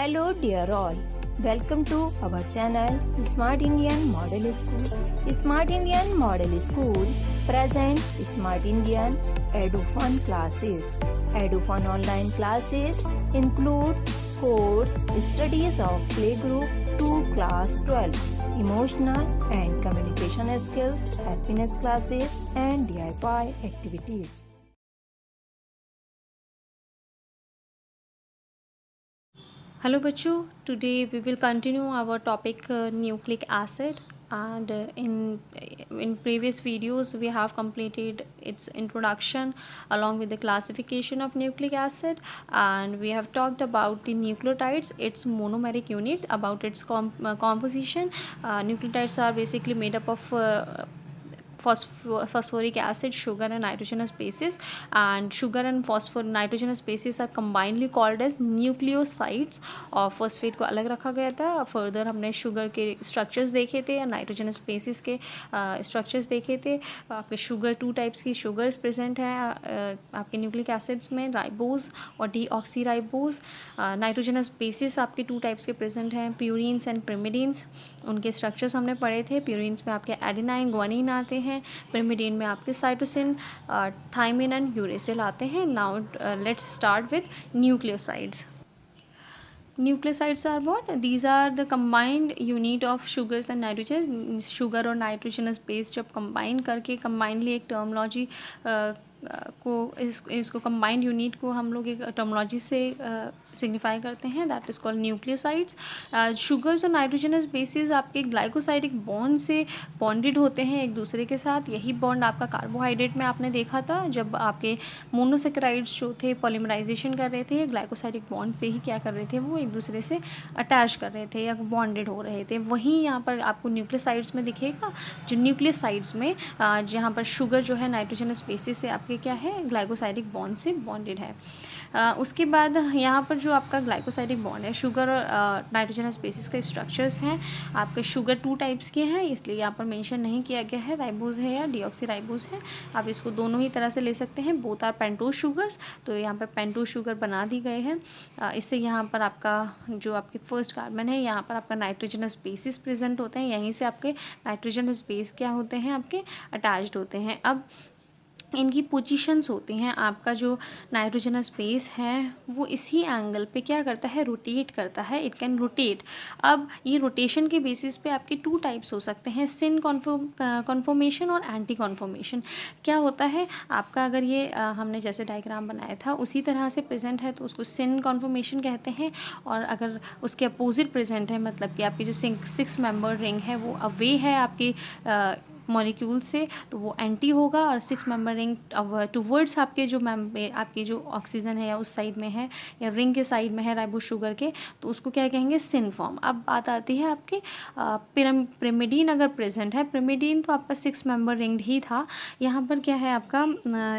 Hello dear all, welcome to our channel Smart Indian Model School. Smart Indian Model School present Smart Indian EduFun classes. EduFun online classes includes course studies of playgroup to class 12, emotional and communication skills, happiness classes and DIY activities. Hello बच्चों, today we will continue our topic nucleic acid, and in previous videos we have completed its introduction along with the classification of nucleic acid, and we have talked about the nucleotides, its monomeric unit, about its composition. Nucleotides are basically made up of phosphoric acid, sugar and nitrogenous bases, and sugar and nitrogenous bases are combinedly called as nucleosides. और phosphate को अलग रखा गया था. Further हमने sugar के structures देखे थे, नाइट्रोजनस बेसिस के स्ट्रक्चर्स देखे थे. आपके शुगर 2 टाइप्स की शुगर्स प्रेजेंट हैं आपके न्यूक्लिक एसिड्स में, राइबोज और डीऑक्सी राइबोज. नाइट्रोजनस बेसिस आपके 2 टाइप्स के प्रेजेंट हैं, प्यूरिन्स एंड पिरिमिडीन्स. उनके स्ट्रक्चर्स हमने पढ़े थे. प्यूरिन्स में आपके एडेनाइन, ग्वानिन आते हैं. पिरिमिडीन में आपके साइटोसिन, थायमिन एंड यूरेसिल आते हैं. Now let's start with nucleosides. Nucleosides are what? These are the combined unit of sugars and nitrogen. Sugar और नाइट्रोजनस बेस जब कंबाइन करके कंबाइनली एक टर्मोलॉजी को इसको कंबाइंड यूनिट को हम लोग एक टर्मोलॉजी से सिग्निफाई करते हैं, that is called nucleosides. Sugars और नाइट्रोजनस बेसिस आपके ग्लाइकोसाइडिक बॉन्ड से बॉन्डेड होते हैं एक दूसरे के साथ. यही बॉन्ड आपका कार्बोहाइड्रेट में आपने देखा था जब आपके मोनोसेकेराइड्स जो थे पॉलीमराइजेशन कर रहे थे, ग्लाइकोसाइडिक बॉन्ड से ही क्या कर रहे थे, वो एक दूसरे से अटैच कर रहे थे या बॉन्डेड हो रहे थे. वहीं यहाँ पर आपको न्यूक्लियोसाइड्स में दिखेगा. जो न्यूक्लियोसाइड्स में जहाँ पर शुगर जो है नाइट्रोजनस बेसिस से आपके क्या है, ग्लाइकोसाइडिक बॉन्ड से बॉन्डेड है. उसके बाद यहाँ पर जो आपका ग्लाइकोसाइडिक बॉन्ड है, शुगर और नाइट्रोजनस बेसिस के स्ट्रक्चर्स हैं. आपके शुगर 2 टाइप्स के हैं, इसलिए यहाँ पर मेंशन नहीं किया गया है राइबोज है या डीऑक्सी राइबोज है. आप इसको दोनों ही तरह से ले सकते हैं. बोथ आर पेंटोज शुगर्स, तो यहाँ पर पेंटोज शुगर बना दी गए हैं. इससे यहाँ पर आपका जो आपके फर्स्ट कार्बन है, यहाँ पर आपका नाइट्रोजनस बेसिस प्रेजेंट होते हैं. यहीं से आपके नाइट्रोजनस बेस क्या होते हैं, आपके अटैच्ड होते हैं. अब इनकी पोजीशंस होती हैं. आपका जो नाइट्रोजनस बेस है वो इसी एंगल पे क्या करता है, रोटेट करता है. It can rotate. अब ये रोटेशन के बेसिस पे आपके 2 टाइप्स हो सकते हैं, सिन कॉन्फॉर्मेशन और एंटी कॉन्फॉर्मेशन. क्या होता है आपका, अगर ये हमने जैसे डायग्राम बनाया था उसी तरह से प्रेजेंट है तो उसको सिन कॉन्फॉर्मेशन कहते हैं. और अगर उसके अपोजिट प्रेजेंट है, मतलब कि आपकी जो 6 मेंबर रिंग है वो अवे है आपकी मॉलिक्यूल से, तो वो एंटी होगा. और 6 मेंबर रिंग टूवर्ड्स आपके जो आपकी जो ऑक्सीजन है या उस साइड में है या रिंग के साइड में है राइबोज शुगर के, तो उसको क्या कहेंगे, सिन फॉर्म. अब बात आती है आपके पिरिमिडीन अगर प्रेजेंट है. पिरिमिडीन तो आपका 6 मेंबर रिंग ही था. यहाँ पर क्या है आपका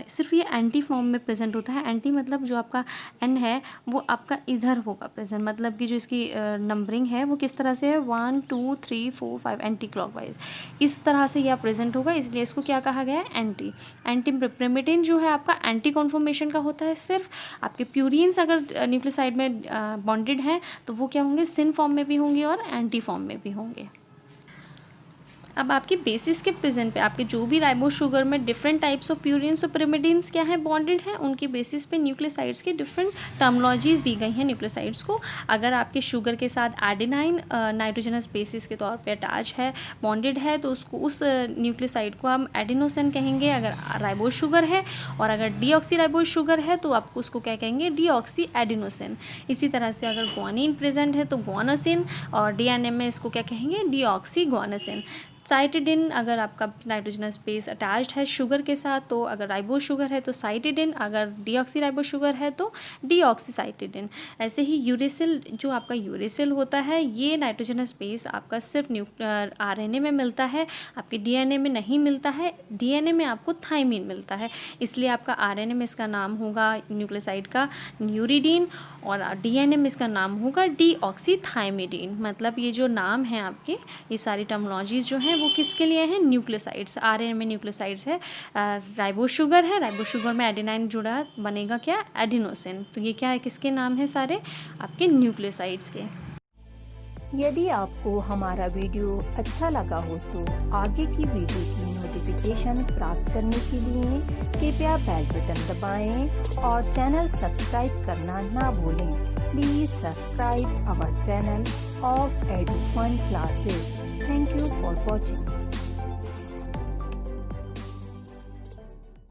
सिर्फ ये एंटी फॉर्म में प्रेजेंट होता है. एंटी मतलब जो आपका एन है वो आपका इधर होगा प्रेजेंट, मतलब कि जो इसकी नंबरिंग है वो किस तरह से है, 1 2 3 4 5 एंटी क्लॉकवाइज इस तरह से यह प्रेजेंट होगा, इसलिए इसको क्या कहा गया है, एंटी. एंटी पिरिमिडीन जो है आपका एंटी कॉन्फॉर्मेशन का होता है. सिर्फ आपके प्यूरिन्स अगर न्यूक्लियोसाइड में बॉन्डेड हैं तो वो क्या होंगे, सिन फॉर्म में भी होंगे और एंटी फॉर्म में भी होंगे. अब आपकी बेसिस के प्रेजेंट पे आपके जो भी राइबोज शुगर में डिफरेंट टाइप्स ऑफ प्यूरिन्स और पिरिमिडीन्स क्या है, बॉन्डेड हैं, उनके बेसिस पे न्यूक्लियोसाइड्स के डिफरेंट टर्मोलॉजीज दी गई हैं न्यूक्लियोसाइड्स को. अगर आपके शुगर के साथ एडेनाइन नाइट्रोजनस बेसिस के तौर पे अटैच है, बॉन्डेड है, तो उसको उस न्यूक्लियोसाइड को हम एडिनोसिन कहेंगे अगर राइबोज शुगर है. और अगर डीऑक्सी राइबोज शुगर है तो आपको उसको क्या कहेंगे, डीऑक्सी एडिनोसिन. इसी तरह से अगर ग्वानिन प्रेजेंट है तो ग्वानोसिन, और डीएनए में इसको क्या कहेंगे, डीऑक्सी ग्वानोसिन. साइटिडिन अगर आपका नाइट्रोजनस बेस अटैच्ड है शुगर के साथ, तो अगर राइबोज शुगर है तो साइटिडिन, अगर डीऑक्सी राइबोज शुगर है तो डीऑक्सीसाइटिडिन. ऐसे ही यूरेसिल, जो आपका यूरेसिल होता है, ये नाइट्रोजनस बेस आपका सिर्फ आरएनए में मिलता है, आपके डीएनए में नहीं मिलता है. डीएनए में आपको थायमिन मिलता है, इसलिए आपका आरएनए में इसका नाम होगा न्यूक्लियोसाइड का न्यूरिडीन, और डीएनए में इसका नाम होगा डीऑक्सीथायमिडीन. मतलब ये जो नाम है आपके, ये सारी टर्मोलॉजीज जो हैं हैं वो किसके लिए हैं, न्यूक्लियोसाइड्स, आरएनए में न्यूक्लियोसाइड्स है, राइबो शुगर है, राइबो शुगर में एडेनाइन जुड़ा है, बनेगा क्या, एडिनोसिन। तो ये क्या है, किसके नाम है सारे, आपके न्यूक्लियोसाइड्स के। यदि आपको हमारा वीडियो अच्छा लगा हो तो आगे की वीडियो की नोटिफिकेशन प्राप्त करने के लिए कृपया बेल बटन दबाएं और चैनल सब्सक्राइब करना ना भूलें। Please subscribe our channel of Edufun classes. Thank you for watching.